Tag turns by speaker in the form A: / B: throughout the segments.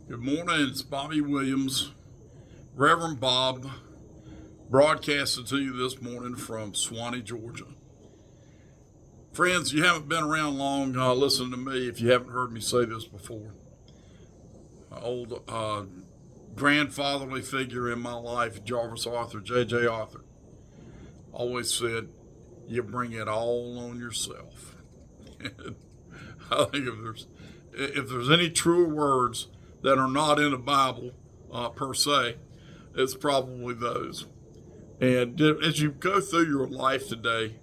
A: Good morning, it's Bobby Williams, Reverend Bob, broadcasting to you this morning from Swanee, Georgia. Friends, you haven't been around long, listen to me if you haven't heard me say this before. My old grandfatherly figure in my life, Jarvis Arthur, J.J. Arthur, always said, you bring it all on yourself. I think if there's any truer words that are not in the Bible per se, it's probably those. And as you go through your life today,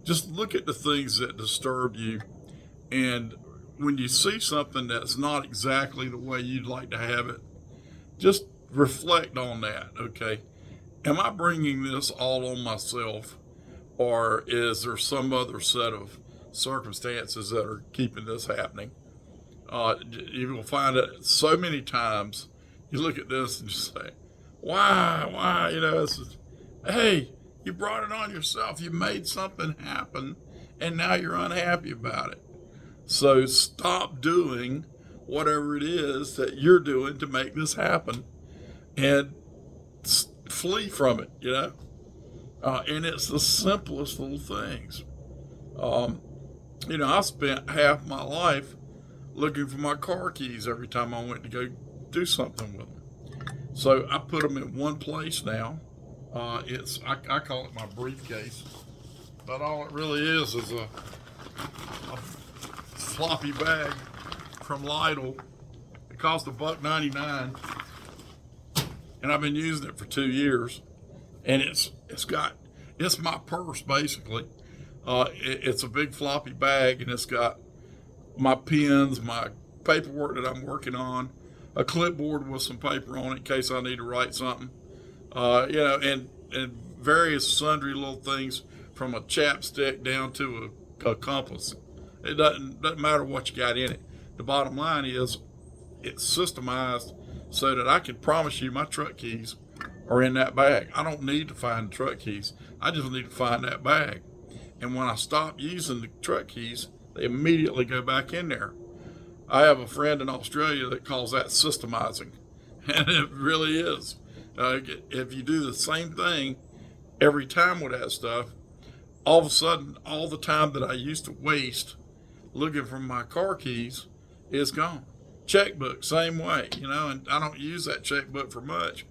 A: just look at the things that disturb you. And when you see something that's not exactly the way you'd like to have it, just reflect on that, okay? Am I bringing this all on myself? Or is there some other set of circumstances that are keeping this happening? You will find that so many times you look at this and just say, why? Hey, you brought it on yourself. You made something happen and now you're unhappy about it. So stop doing whatever it is that you're doing to make this happen and flee from it, and it's the simplest little things. I spent half my life looking for my car keys every time I went to go do something with them. So I put them in one place now. I call it my briefcase, but all it really is a floppy bag from Lidl. It cost $1.99, and I've been using it for 2 years. And it's my purse basically. It's a big floppy bag, and it's got my pens, my paperwork that I'm working on, a clipboard with some paper on it in case I need to write something, and various sundry little things from a chapstick down to a compass. It doesn't matter what you got in it. The bottom line is it's systemized so that I can promise you my truck keys are in that bag. I don't need to find the truck keys. I just need to find that bag. And when I stop using the truck keys, they immediately go back in there. I have a friend in Australia that calls that systemizing, and it really is. If you do the same thing every time with that stuff, all of a sudden, all the time that I used to waste looking for my car keys is gone. Checkbook, same way, and I don't use that checkbook for much,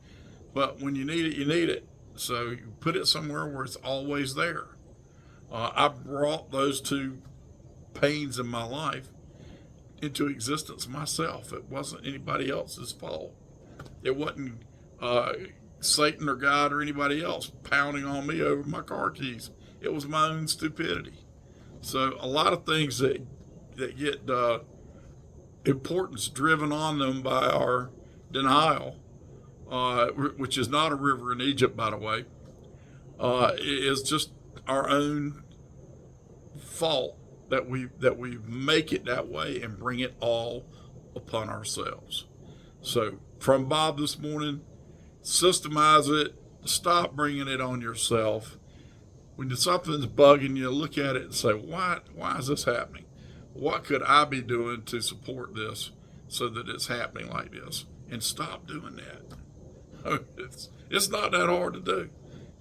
A: but when you need it, you need it. So you put it somewhere where it's always there. I brought those two pains in my life into existence myself. It wasn't anybody else's fault. It wasn't Satan or God or anybody else pounding on me over my car keys. It was my own stupidity. So a lot of things that get importance driven on them by our denial, which is not a river in Egypt, by the way, is just our own fault that we make it that way and bring it all upon ourselves. So from Bob this morning, systemize it. Stop bringing it on yourself. When something's bugging you, look at it and say, why is this happening? What could I be doing to support this so that it's happening like this? And stop doing that. It's not that hard to do.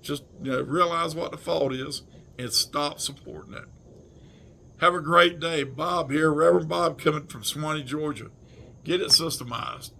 A: Just realize what the fault is and stop supporting it. Have a great day. Bob here, Reverend Bob, coming from Swanee, Georgia. Get it systemized.